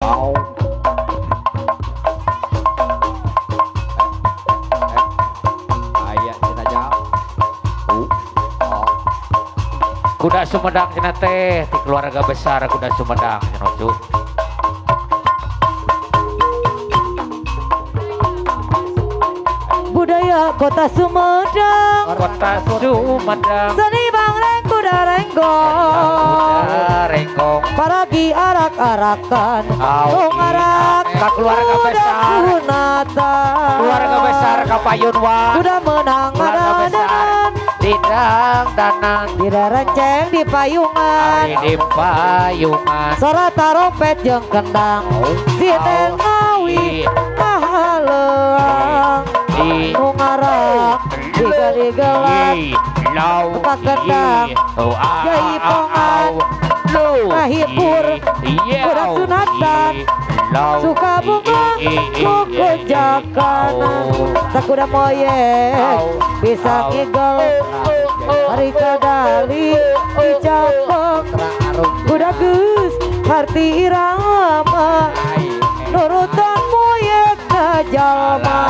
Au. Aya kita jawab. Kuda Sumedang cenah teh ti keluarga besar Kuda Sumedang cenah cu. Budaya kota Sumedang, Kota Sumedang seni bangreng kuda renggong paragi arak-arakan arak ka keluarga besar Sunatan keluarga besar Kapayun wa sudah menang keluarga besar dan Didang danan tidak renceng di payungan di payungan suara tarompet jeung kendang si tengawi kahaleang nu ngarak digal-digalan tempat kendang jai pongan ngahibur budak sunatan suka bunga kuku jakanan tak kuda moyeng bisa ngigel hari kadali dicapeng kuda geus harti irama nurutan moyeng ke jalma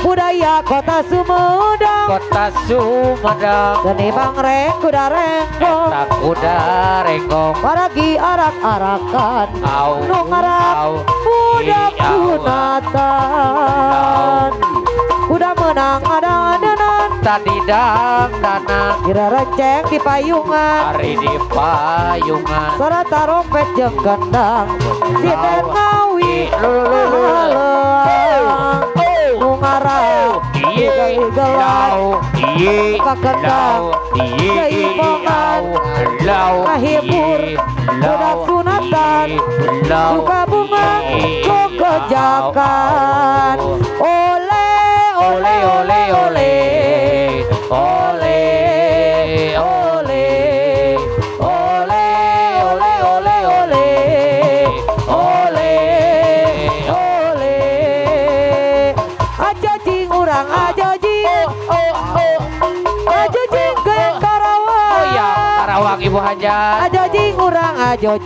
budaya kota Sumedang Kota Sumedang seni bangreng kuda renggong tak kuda renggong paragi arak-arakan nu ngarak budak sunatan kuda menang ada-adanan tadi dang danan kira renceng di payungan hari di payungan suara tarompet jeung kendang si tengawi nu ngarak digal-digalan ka kendang jai pongan ngahibur budak sunatan suka bunga kuku jakan ole ole ole ole ole ole ole ole ole ole ole ole aja jing urang aja jing aja jing ke Karawang oh ya Karawang Ibu Hajat aja jing urang aja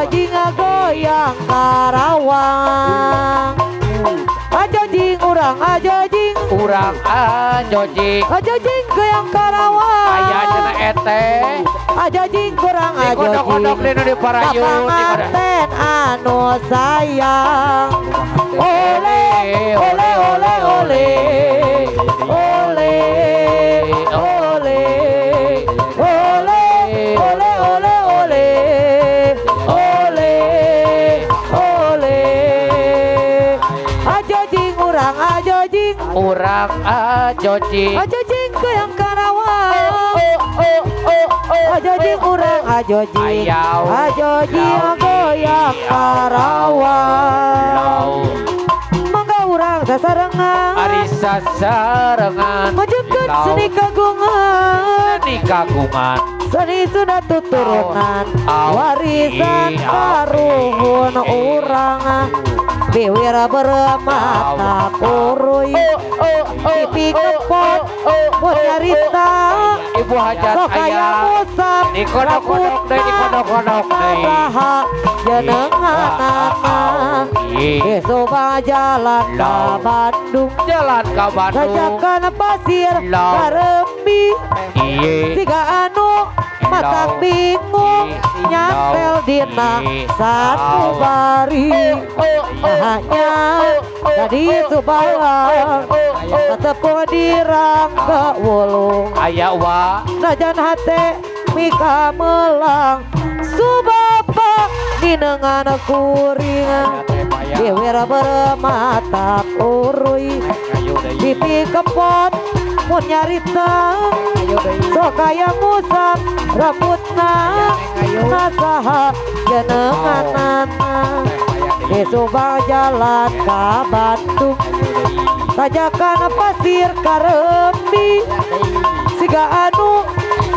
jing goyang Karawang aja jing urang aja jing aja jing goyang Karawang aya cenah ete aja jing kurang aja kodok-kodok jing di nu diparayun panganten anu sayang ole ole ole ole ole ole ole ole ole ole ole ole aja jing urang aja jing aja jing goyang Karawang aja jing urang aja jing goyang Karawang mangga urang sasarengan ari sasarengan majukeun seni kagungan seni sudah tuturunan warisan karuhun urang biwira bermata kuruy pipi kepot buat nyarita Ibu Hajat sokaya musam di kodok-kodok deh di kodok-kodok deh jenengan Soba jalan ke Bandung Sajakan pasir Karembi Siga anu matak bingung Nyantel dina satu bari hanya tadi Subang Tetepo dirang ke wulung Aya wa Najan hate mika melang Subapa dinengan kuring Diwira bermata kuruy Pipi kepot mun nyarita Sokaya musam rambutna Nasaha jenenganana Di Subang jalan ke Bandung Tajakan pasir Karembi Siga anu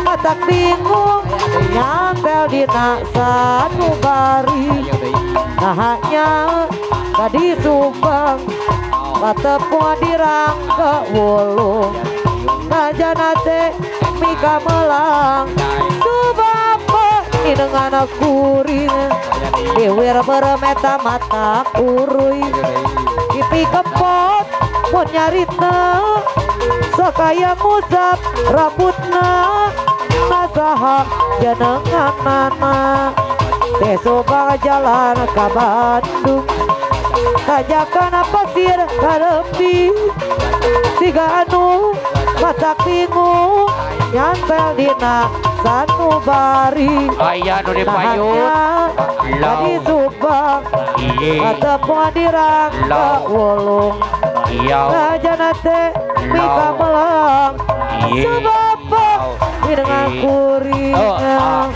matak bingung Nyantel dina sanubari Nahanya tadi Subang Patepung dirang ke wulung Najanate mika melang Subapa dengan kuring bermeta mata uruy pipi kepot mun nyarita sakaya musap rambutna nasaha jenenganana teh soba jalan ka Bandung kajakana pasir karembi siga anu matak bingung nyantel dina sanubari aya nu dipayun tadi subang katepung dirang ke ulung rajana teh mika melang sebapa dengan kuringan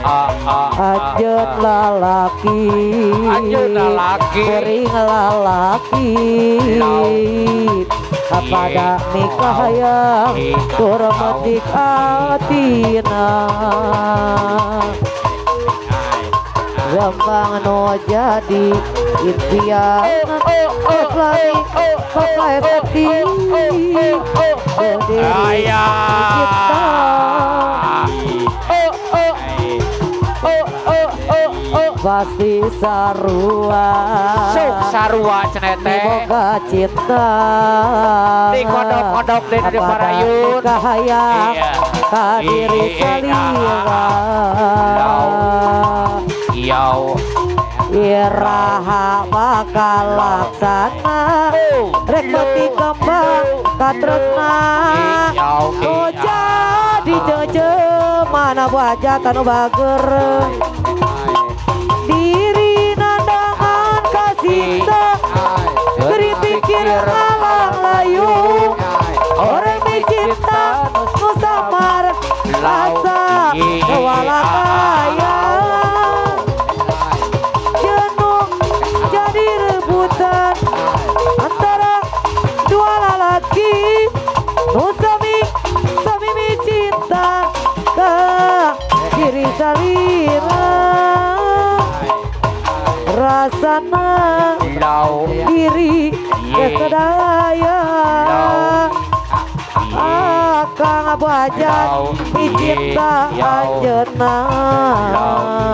anjeun lalaki kuring lalaki kapada nikah yang turmetik atina gampang no jadi impian lagi pakai hati pasti sarua sok sarua cenah teh boga cinta di kodok-kodok di parayun kahayang ka diri salira yau iraha bakal laksana rek peti kembang katresna nu jadi jeung mana wajah tanu bager diri nandangan kasihsa geri pikir alang layu orang dicinta nu samar rasa kewalakaya jenuh jadi rebutan antara dua lalaki nu sami cinta ke diri salira rasana diri kesedaya akang abajan dicinta anjeunna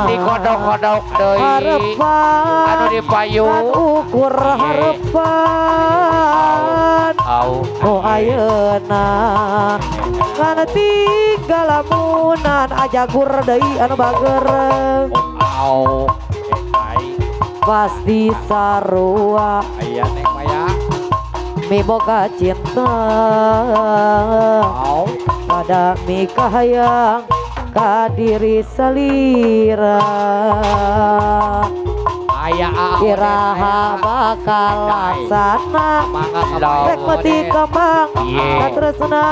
di kodok-kodok deui harepan anu dipayun ukur harepan nu ayeuna kana tinggal lamunan ajagur deui anu bager pasti sarua aya neng maya miboga cinta pada mikahayang ka diri salira aya iraha bakal laksana rek peti kembang katresna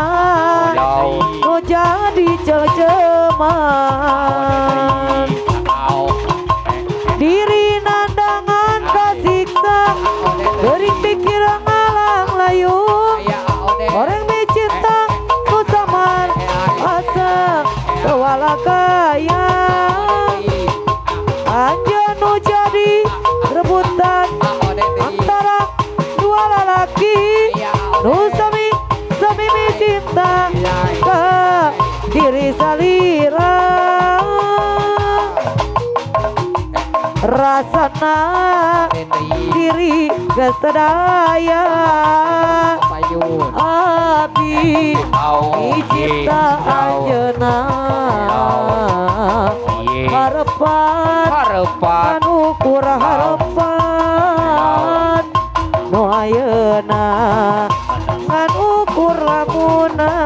nu jadi ceceman diri nandangan kasiksa gering pikiran alang layu orang mencinta nu samar asa kewalakaya anjeun nu jadi rebutan antara dua lalaki nu sami cinta ke diri salira rasana diri kesedaya api cinta anjeunna harepan ukur harepan nu ayeuna ngan ukur lamunan